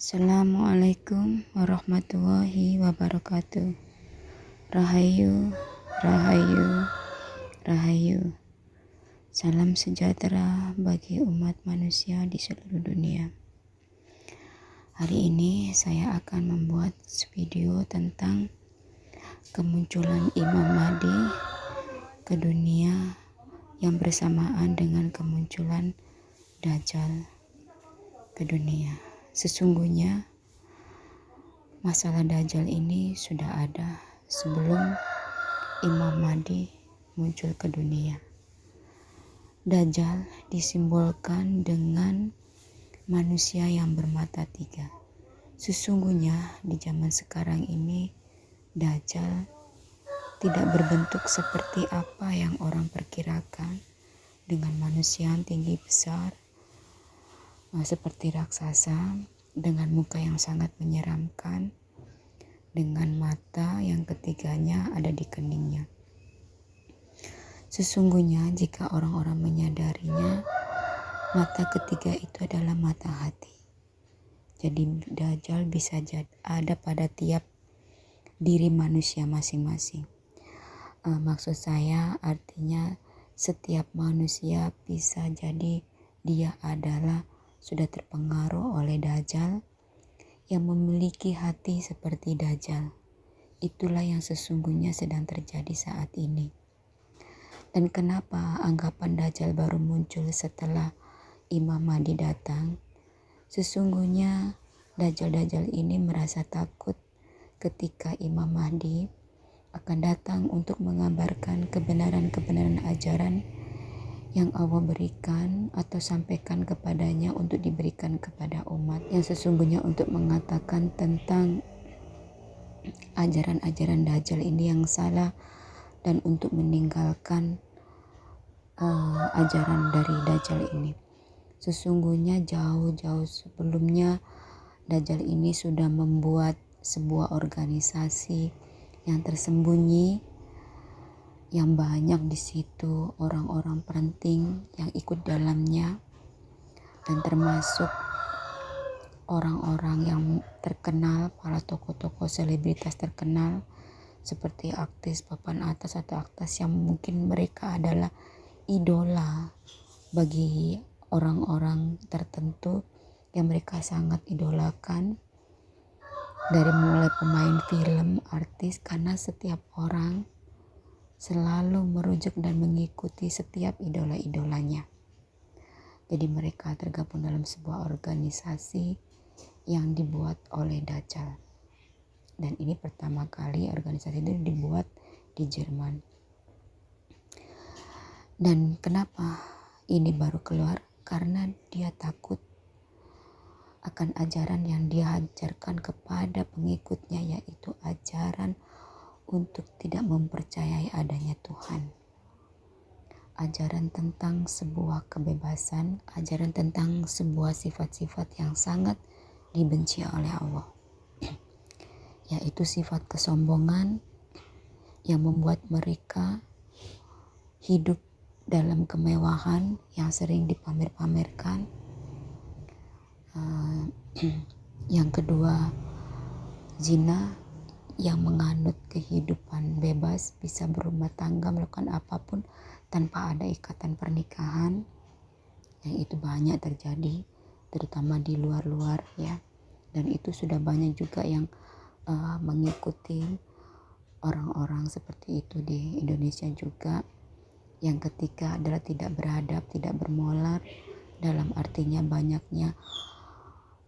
Assalamualaikum warahmatullahi wabarakatuh. Rahayu, rahayu, rahayu. Salam sejahtera bagi umat manusia di seluruh dunia. Hari ini saya akan membuat video tentang kemunculan Imam Mahdi ke dunia yang bersamaan dengan kemunculan Dajjal ke dunia. Sesungguhnya masalah Dajjal ini sudah ada sebelum Imam Mahdi muncul ke dunia. Dajjal disimbolkan dengan manusia yang bermata tiga. Sesungguhnya di zaman sekarang ini Dajjal tidak berbentuk seperti apa yang orang perkirakan, dengan manusia yang tinggi besar seperti raksasa, dengan muka yang sangat menyeramkan, dengan mata yang ketiganya ada di keningnya. Sesungguhnya jika orang-orang menyadarinya, mata ketiga itu adalah mata hati. Jadi Dajjal bisa ada pada tiap diri manusia masing-masing. Maksud saya artinya setiap manusia bisa jadi dia adalah sudah terpengaruh oleh Dajjal yang memiliki hati seperti Dajjal. Itulah yang sesungguhnya sedang terjadi saat ini. Dan kenapa anggapan Dajjal baru muncul setelah Imam Mahdi datang? Sesungguhnya Dajjal ini merasa takut ketika Imam Mahdi akan datang untuk mengabarkan kebenaran-kebenaran ajaran yang Allah berikan atau sampaikan kepadanya untuk diberikan kepada umat, yang sesungguhnya untuk mengatakan tentang ajaran-ajaran Dajjal ini yang salah dan untuk meninggalkan ajaran dari Dajjal ini. Sesungguhnya jauh-jauh sebelumnya Dajjal ini sudah membuat sebuah organisasi yang tersembunyi, yang banyak di situ orang-orang penting yang ikut dalamnya, dan termasuk orang-orang yang terkenal, para tokoh-tokoh selebritas terkenal seperti artis papan atas atau artis yang mungkin mereka adalah idola bagi orang-orang tertentu yang mereka sangat idolakan, dari mulai pemain film, artis, karena setiap orang selalu merujuk dan mengikuti setiap idola-idolanya. Jadi mereka tergabung dalam sebuah organisasi yang dibuat oleh Dajjal. Dan ini pertama kali organisasi itu dibuat di Jerman. Dan kenapa ini baru keluar? Karena dia takut akan ajaran yang dia ajarkan kepada pengikutnya, yaitu ajaran untuk tidak mempercayai adanya Tuhan. Ajaran tentang sebuah kebebasan, ajaran tentang sebuah sifat-sifat yang sangat dibenci oleh Allah, yaitu sifat kesombongan yang membuat mereka hidup dalam kemewahan yang sering dipamer-pamerkan. Yang kedua, zina, yang menganut kehidupan bebas, bisa berumah tangga, melakukan apapun tanpa ada ikatan pernikahan, yang itu banyak terjadi terutama di luar-luar ya, dan itu sudah banyak juga yang mengikuti orang-orang seperti itu di Indonesia juga. Yang ketiga adalah tidak beradab, tidak bermoral, dalam artinya banyaknya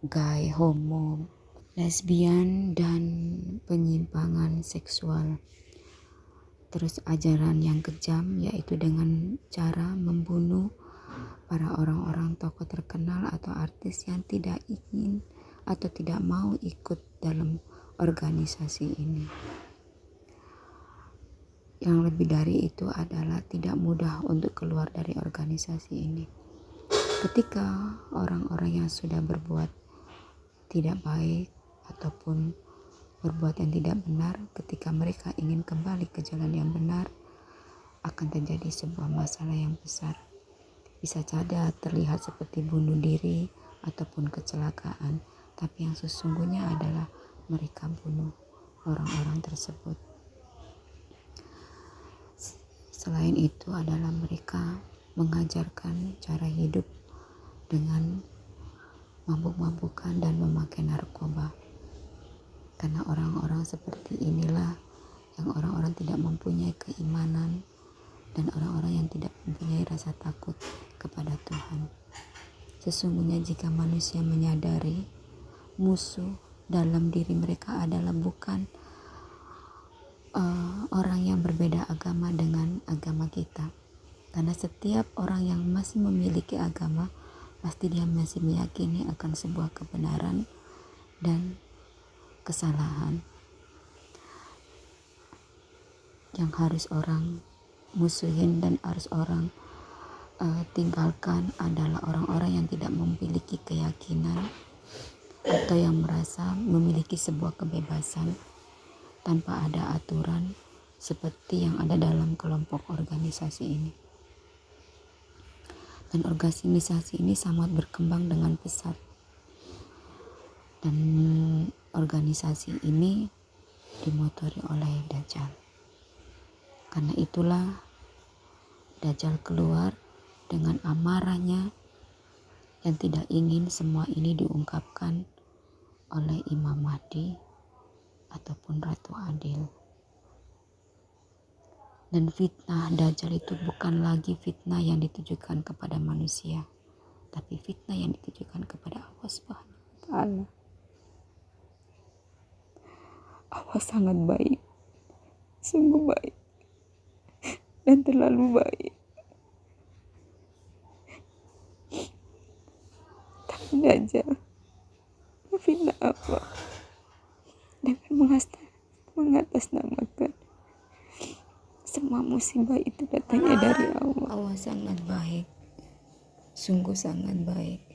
gay, homo, lesbian, dan penyimpangan seksual. Terus ajaran yang kejam, yaitu dengan cara membunuh para orang-orang tokoh terkenal atau artis yang tidak ingin atau tidak mau ikut dalam organisasi ini. Yang lebih dari itu adalah tidak mudah untuk keluar dari organisasi ini. Ketika orang-orang yang sudah berbuat tidak baik ataupun berbuat yang tidak benar, ketika mereka ingin kembali ke jalan yang benar, akan terjadi sebuah masalah yang besar. Bisa saja terlihat seperti bunuh diri ataupun kecelakaan, tapi yang sesungguhnya adalah mereka bunuh orang-orang tersebut. Selain itu adalah mereka mengajarkan cara hidup dengan mabuk-mabukan dan memakai narkoba. Karena orang-orang seperti inilah yang orang-orang tidak mempunyai keimanan dan orang-orang yang tidak mempunyai rasa takut kepada Tuhan. Sesungguhnya jika manusia menyadari musuh dalam diri mereka adalah bukan orang yang berbeda agama dengan agama kita. Karena setiap orang yang masih memiliki agama, pasti dia masih meyakini akan sebuah kebenaran dan kesalahan. Yang harus orang musuhin dan harus orang tinggalkan adalah orang-orang yang tidak memiliki keyakinan atau yang merasa memiliki sebuah kebebasan tanpa ada aturan seperti yang ada dalam kelompok organisasi ini. Dan organisasi ini sangat berkembang dengan pesat. Dan organisasi ini dimotori oleh Dajjal. Karena itulah Dajjal keluar dengan amarahnya yang tidak ingin semua ini diungkapkan oleh Imam Mahdi ataupun Ratu Adil. Dan fitnah Dajjal itu bukan lagi fitnah yang ditujukan kepada manusia, tapi fitnah yang ditujukan kepada Allah Subhanahu wa Ta'ala. Allah sangat baik, sungguh baik, dan terlalu baik. Tapi Dajjal fitnah Allah dengan mengatasnamakan semua musibah itu datangnya dari Allah. Allah sangat baik, sungguh sangat baik.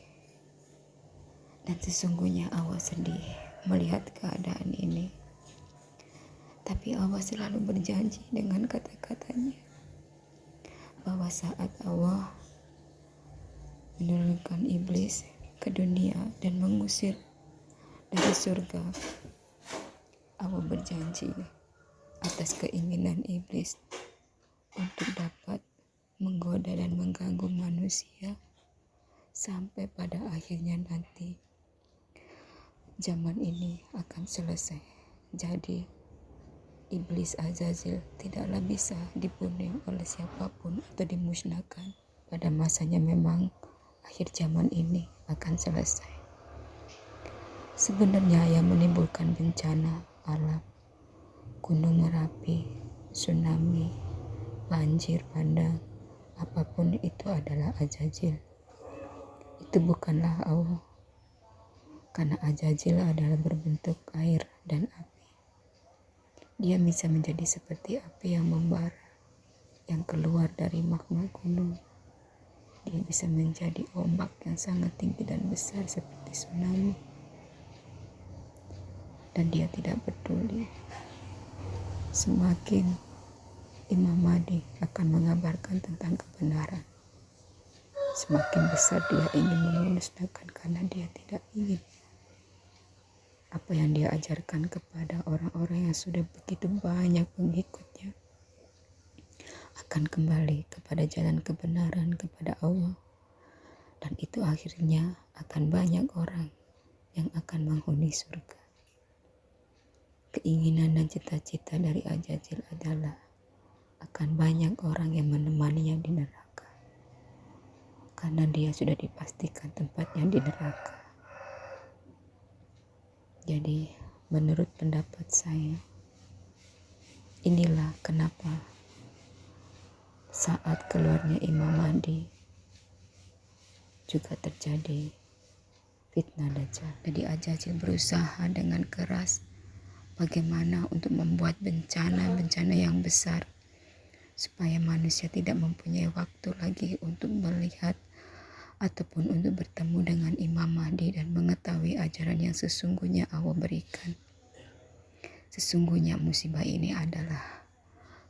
Dan sesungguhnya Allah sedih melihat keadaan ini. Tapi Allah selalu berjanji dengan kata-katanya bahwa saat Allah menurunkan iblis ke dunia dan mengusir dari surga, Allah berjanji atas keinginan iblis untuk dapat menggoda dan mengganggu manusia sampai pada akhirnya nanti zaman ini akan selesai. Jadi iblis Azazil tidaklah bisa dibunuh oleh siapapun atau dimusnahkan. Pada masanya memang akhir zaman ini akan selesai. Sebenarnya yang menimbulkan bencana alam, gunung Merapi, tsunami, banjir bandang, apapun itu adalah Azazil. Itu bukanlah Allah. Karena Azazil adalah berbentuk air dan api. Dia bisa menjadi seperti api yang membara, yang keluar dari magma gunung. Dia bisa menjadi ombak yang sangat tinggi dan besar seperti tsunami. Dan dia tidak peduli. Semakin Imam Mahdi akan mengabarkan tentang kebenaran, semakin besar dia ingin memusnahkan, karena dia tidak ingin apa yang dia ajarkan kepada orang-orang yang sudah begitu banyak pengikutnya akan kembali kepada jalan kebenaran, kepada Allah. Dan itu akhirnya akan banyak orang yang akan menghuni surga. Keinginan dan cita-cita dari Azazil adalah akan banyak orang yang menemaninya di neraka, karena dia sudah dipastikan tempatnya di neraka. Jadi menurut pendapat saya, inilah kenapa saat keluarnya Imam Mahdi juga terjadi fitnah Dajjal. Jadi Azazil berusaha dengan keras bagaimana untuk membuat bencana-bencana yang besar supaya manusia tidak mempunyai waktu lagi untuk melihat ataupun untuk bertemu dengan Imam Mahdi dan mengetahui ajaran yang sesungguhnya Allah berikan. Sesungguhnya musibah ini adalah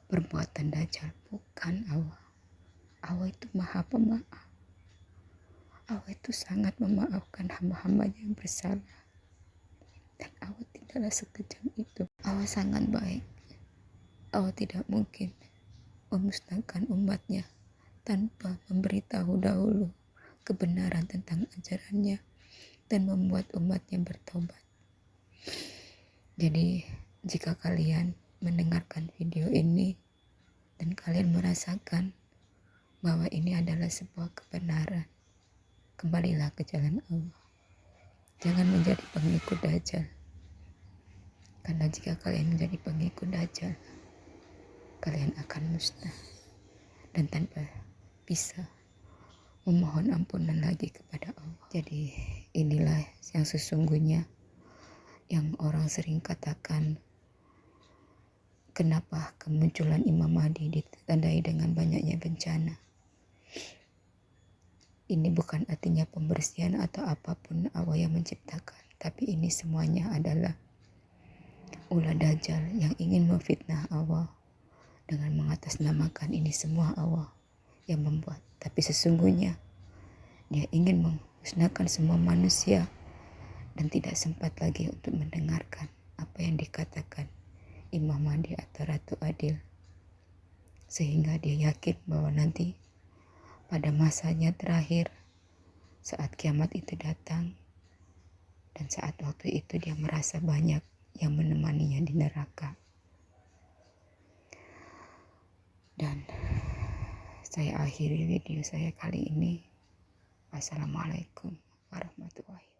perbuatan Dajjal, bukan Allah. Allah itu Maha Pemaaf. Allah itu sangat memaafkan hamba-hambanya yang bersalah. adalah sekejam itu. Allah sangat baik. Allah tidak mungkin memusnahkan umatnya tanpa memberitahu dahulu kebenaran tentang ajarannya dan membuat umatnya bertobat. Jadi jika kalian mendengarkan video ini dan kalian merasakan bahwa ini adalah sebuah kebenaran, kembalilah ke jalan Allah. Jangan menjadi pengikut Dajjal. Karena jika kalian menjadi pengikut Dajjal, kalian akan musnah dan tanpa bisa memohon ampunan lagi kepada Allah. Jadi inilah yang sesungguhnya yang orang sering katakan, kenapa kemunculan Imam Mahdi ditandai dengan banyaknya bencana. Ini bukan artinya pembersihan atau apapun Allah yang menciptakan, tapi ini semuanya adalah ulah Dajjal yang ingin memfitnah Allah dengan mengatasnamakan ini semua Allah yang membuat. Tapi sesungguhnya dia ingin memusnahkan semua manusia dan tidak sempat lagi untuk mendengarkan apa yang dikatakan Imam Mahdi atau Ratu Adil. Sehingga dia yakin bahwa nanti pada masanya terakhir, saat kiamat itu datang, dan saat waktu itu dia merasa banyak yang menemaninya di neraka. Dan saya akhiri video saya kali ini. Wassalamualaikum warahmatullahi wabarakatuh.